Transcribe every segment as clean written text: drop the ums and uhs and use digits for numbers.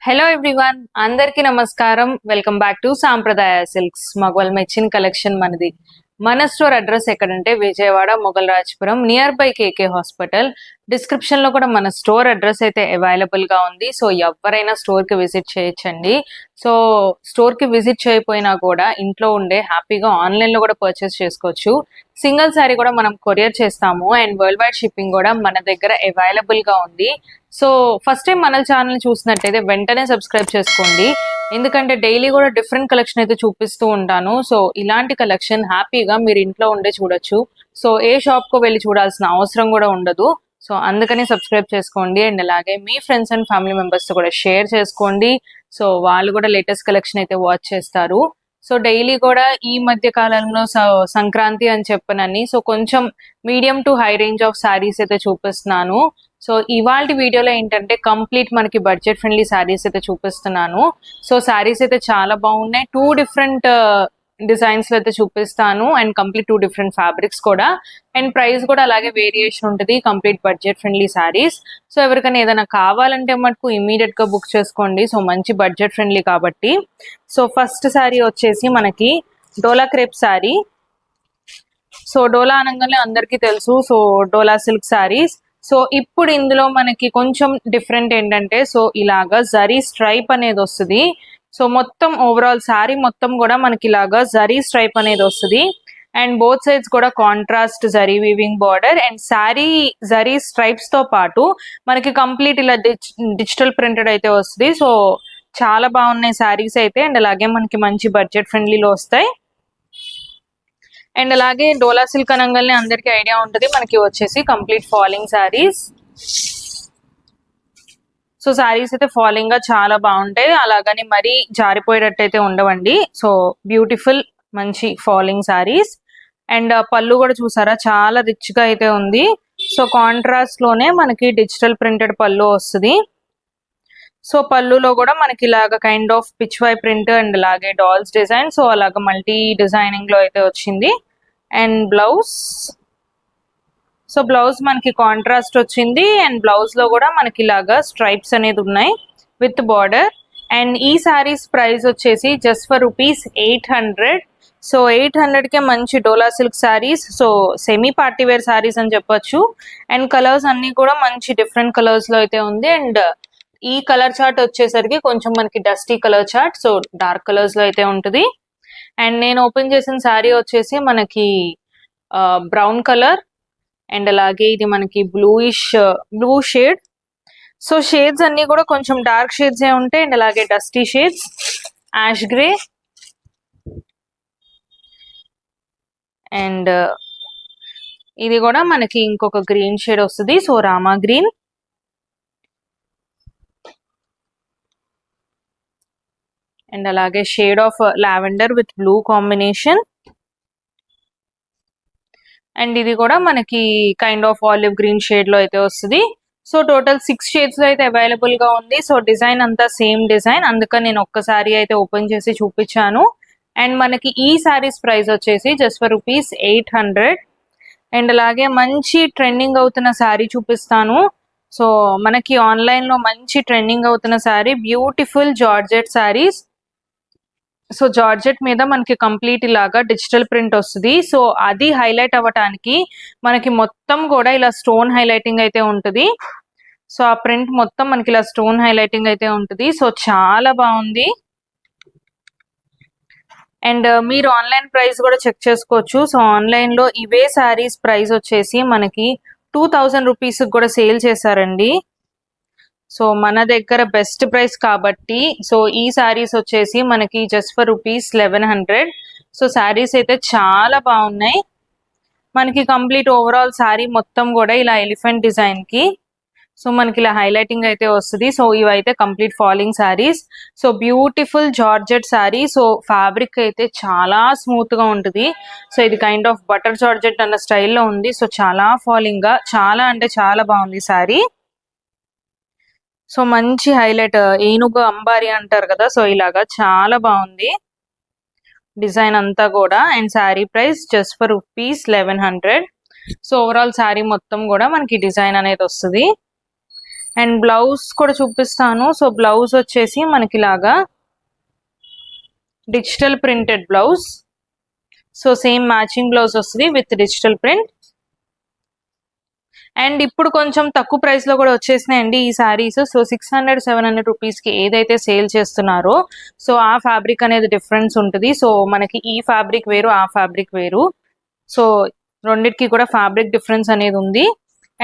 Hello everyone, అందరికీ నమస్కారం. Welcome back to Sampradaya silks. మగవాళ్ళు మెచ్చిన కలెక్షన్ మనది. మన స్టోర్ అడ్రస్ ఎక్కడంటే Vijayawada Mogal Rajpuram, near by KK hospital. Description లో కూడా మన స్టోర్ అడ్రస్ అయితే అవైలబుల్ గా ఉంది. సో ఎవరైనా స్టోర్ కి విజిట్ చేయొచ్చండి. సో స్టోర్ కి విజిట్ చేయకపోయినా కూడా ఇంట్లో ఉండే హ్యాపీగా ఆన్లైన్ లో కూడా పర్చేస్ చేసుకోవచ్చు. సింగిల్ శారీ కూడా మనం కొరియర్ చేస్తాము అండ్ వరల్డ్ వైడ్ షిప్పింగ్ కూడా మన దగ్గర అవైలబుల్ గా ఉంది. సో ఫస్ట్ టైం మన ఛానల్ చూసినట్టయితే వెంటనే సబ్స్క్రైబ్ చేసుకోండి, ఎందుకంటే డైలీ కూడా డిఫరెంట్ కలెక్షన్ అయితే చూపిస్తూ ఉంటాను. సో ఇలాంటి కలెక్షన్ హ్యాపీగా మీరు ఇంట్లో ఉండే చూడొచ్చు. సో ఏ షాప్ కు వెళ్ళి చూడాల్సిన అవసరం కూడా ఉండదు. సో అందుకని సబ్స్క్రైబ్ చేసుకోండి అండ్ అలాగే మీ ఫ్రెండ్స్ అండ్ ఫ్యామిలీ మెంబర్స్ తో కూడా షేర్ చేసుకోండి. సో వాళ్ళు కూడా లేటెస్ట్ కలెక్షన్ అయితే వాచ్ చేస్తారు. సో డైలీ కూడా ఈ మధ్య కాలంలో సంక్రాంతి అని చెప్పనని సో కొంచెం medium to high range of saris అయితే చూపిస్తున్నాను. సో ఇవాళ వీడియోలో ఏంటంటే కంప్లీట్ మనకి బడ్జెట్ ఫ్రెండ్లీ శారీస్ అయితే చూపిస్తున్నాను. సో శారీస్ అయితే చాలా బాగున్నాయి. 2 డిఫరెంట్ డిజైన్స్ లో అయితే చూపిస్తాను అండ్ కంప్లీట్ 2 డిఫరెంట్ ఫ్యాబ్రిక్స్ కూడా, అండ్ ప్రైస్ కూడా అలాగే వేరియేషన్ ఉంటుంది. Complete budget friendly saris. So ఎవరికైనా ఏదైనా కావాలంటే మటుకు ఇమీడియట్ గా బుక్ చేసుకోండి. సో మంచి బడ్జెట్ ఫ్రెండ్లీ కాబట్టి. సో ఫస్ట్ శారీ వచ్చేసి మనకి డోలా క్రేప్ శారీ. సో డోలా అనగానే అందరికీ తెలుసు. సో డోలా సిల్క్ శారీస్. సో ఇప్పుడు ఇందులో మనకి కొంచెం డిఫరెంట్ ఏంటంటే సో ఇలాగా జరీ స్ట్రైప్ అనేది వస్తుంది. సో మొత్తం ఓవరాల్ శారీ మొత్తం కూడా మనకి ఇలాగా జరీ స్ట్రైప్ అనేది వస్తుంది అండ్ బోత్ సైడ్స్ కూడా contrast zari weaving border and sari zari stripes తో పాటు మనకి కంప్లీట్ ఇలా డిజిటల్ ప్రింటెడ్ అయితే వస్తుంది. సో చాలా బాగున్నాయి శారీస్ అయితే అండ్ అలాగే మనకి మంచి బడ్జెట్ ఫ్రెండ్లీలో వస్తాయి. అండ్ అలాగే డోలా సిల్క్ అనగానే అందరికీ ఐడియా ఉంటుంది మనకి వచ్చేసి complete falling saris. So saris అయితే ఫాలింగ్ గా చాలా బాగుంటాయి, అలాగని మరీ జారిపోయేటట్టు అయితే ఉండవండి. సో బ్యూటిఫుల్ మంచి ఫాలింగ్ శారీస్. అండ్ పళ్ళు కూడా చూసారా చాలా రిచ్ గా అయితే ఉంది. సో కాంట్రాస్ట్ లోనే మనకి డిజిటల్ ప్రింటెడ్ పళ్ళు వస్తుంది. సో పళ్ళులో కూడా మనకి ఇలాగ కైండ్ ఆఫ్ పిచ్ వై ప్రింట్ అండ్ అలాగే డాల్స్ డిజైన్. సో అలాగ మల్టీ డిజైనింగ్ లో అయితే వచ్చింది. అండ్ బ్లౌజ్, సో బ్లౌజ్ మనకి కాంట్రాస్ట్ వచ్చింది అండ్ బ్లౌజ్ లో కూడా మనకి ఇలాగా స్ట్రైప్స్ అనేది ఉన్నాయి విత్ బార్డర్. అండ్ ఈ సారీస్ ప్రైస్ వచ్చేసి జస్ట్ ఫర్ ₹800. సో 800 కే మంచి dola silk sarees. So semi party wear sarees అని చెప్పొచ్చు. అండ్ కలర్స్ అన్ని కూడా మంచి డిఫరెంట్ కలర్స్ లో అయితే ఉంది. అండ్ ఈ కలర్ చార్ట్ వచ్చేసరికి కొంచెం మనకి dusty colour chart, so dark colours లో అయితే ఉంటుంది. అండ్ నేను ఓపెన్ చేసిన శారీ వచ్చేసి మనకి బ్రౌన్ కలర్ అండ్ అలాగే ఇది మనకి బ్లూ షేడ్. సో షేడ్స్ అన్ని కూడా కొంచెం డార్క్ షేడ్స్ ఏ ఉంటాయి అండ్ అలాగే dusty shades, ash grey and ఇది కూడా మనకి ఇంకొక గ్రీన్ షేడ్ వస్తుంది. సో రామా గ్రీన్ అండ్ అలాగే shade of lavender with blue combination. And ఇది కూడా మనకి kind of olive green shade లో అయితే వస్తుంది. సో టోటల్ 6 షేడ్స్ లో అయితే అవైలబుల్ గా ఉంది. సో డిజైన్ అంతా సేమ్ డిజైన్, అందుకని నేను ఒక్కసారి అయితే ఓపెన్ చేసి చూపించాను. అండ్ మనకి ఈ సారీస్ ప్రైస్ వచ్చేసి జస్ట్ ఫర్ ₹800. అండ్ అలాగే మంచి ట్రెండింగ్ అవుతున్న శారీ చూపిస్తాను. సో మనకి ఆన్లైన్ లో మంచి ట్రెండింగ్ అవుతున్న sari beautiful georgette saris. So georgette మీద మనకి కంప్లీట్ ఇలాగా డిజిటల్ ప్రింట్ వస్తుంది. సో అది హైలైట్ అవ్వటానికి మనకి మొత్తం కూడా ఇలా స్టోన్ హైలైటింగ్ అయితే ఉంటుంది. సో ఆ ప్రింట్ మొత్తం మనకి ఇలా స్టోన్ హైలైటింగ్ అయితే ఉంటుంది. సో చాలా బాగుంది. అండ్ మీరు ఆన్లైన్ ప్రైస్ కూడా చెక్ చేసుకోవచ్చు. సో ఆన్లైన్ లో ఇవే శారీస్ ప్రైస్ వచ్చేసి మనకి ₹2000 కూడా సేల్ చేశారండి. సో మన దగ్గర బెస్ట్ ప్రైస్ కాబట్టి సో ఈ శారీస్ వచ్చేసి మనకి జస్ట్ ఫర్ ₹1100. సో శారీస్ అయితే చాలా బాగున్నాయి. మనకి కంప్లీట్ ఓవరాల్ శారీ మొత్తం కూడా ఇలా ఎలిఫెంట్ డిజైన్ కి సో మనకి ఇలా హైలైటింగ్ అయితే వస్తుంది. సో ఇవైతే complete falling saris. So beautiful georgette sari. So fabric అయితే చాలా స్మూత్ గా ఉంటుంది. సో ఇది కైండ్ ఆఫ్ బటర్ జార్జెట్ అన్న స్టైల్లో ఉంది. సో చాలా ఫాలింగ్ గా చాలా అంటే చాలా బాగుంది శారీ. సో మంచి హైలైట్ ఏనుగు అంబారి అంటారు కదా, సో ఇలాగా చాలా బాగుంది డిజైన్ అంతా కూడా. And sari price just for ₹1100. So overall sari మొత్తం కూడా మనకి డిజైన్ అనేది వస్తుంది. అండ్ బ్లౌజ్ కూడా చూపిస్తాను. సో బ్లౌజ్ వచ్చేసి మనకి ఇలాగా digital printed blouse. So same matching blouse వస్తుంది విత్ డిజిటల్ ప్రింట్. అండ్ ఇప్పుడు కొంచెం తక్కువ ప్రైస్ లో కూడా వచ్చేసినాయండి ఈ శారీస్. సో 600-700 రూపీస్ కి ఏదైతే సేల్ చేస్తున్నారో సో ఆ ఫ్యాబ్రిక్ అనేది డిఫరెన్స్ ఉంటుంది. సో మనకి ఈ ఫ్యాబ్రిక్ వేరు, ఆ ఫ్యాబ్రిక్ వేరు. సో రెండిటికి కూడా ఫ్యాబ్రిక్ డిఫరెన్స్ అనేది ఉంది.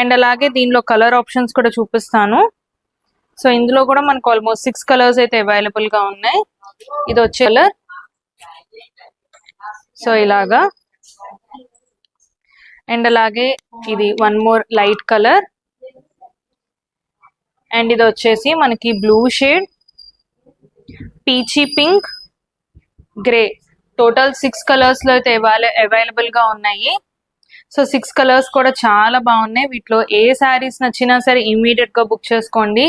అండ్ అలాగే దీనిలో కలర్ ఆప్షన్స్ కూడా చూపిస్తాను. సో ఇందులో కూడా మనకు ఆల్మోస్ట్ 6 కలర్స్ అయితే అవైలబుల్ గా ఉన్నాయి. ఇది వచ్చే కలర్ సో ఇలాగా. అండ్ అలాగే ఇది one more light colour. And ఇది వచ్చేసి మనకి blue shade, peachy pink, grey. Total 6 colours లో అయితే అవైలబుల్ గా ఉన్నాయి. సో 6 కలర్స్ కూడా చాలా బాగున్నాయి. వీటిలో ఏ శారీస్ నచ్చినా సరే ఇమీడియట్ గా బుక్ చేసుకోండి.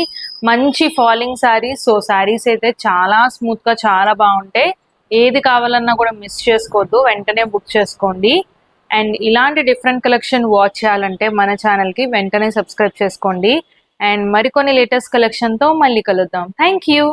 మంచి ఫాలింగ్ శారీస్. సో శారీస్ అయితే చాలా స్మూత్ గా చాలా బాగుంటాయి. ఏది కావాలన్నా కూడా మిస్ చేసుకోవద్దు, వెంటనే బుక్ చేసుకోండి. అండ్ ఇలాంటి డిఫరెంట్ కలెక్షన్ వాచ్ చేయాలంటే మన ఛానల్ కి వెంటనే సబ్స్క్రైబ్ చేసుకోండి. అండ్ మరికొన్ని లేటెస్ట్ కలెక్షన్ తో మళ్ళీ కలుద్దాం. Thank you.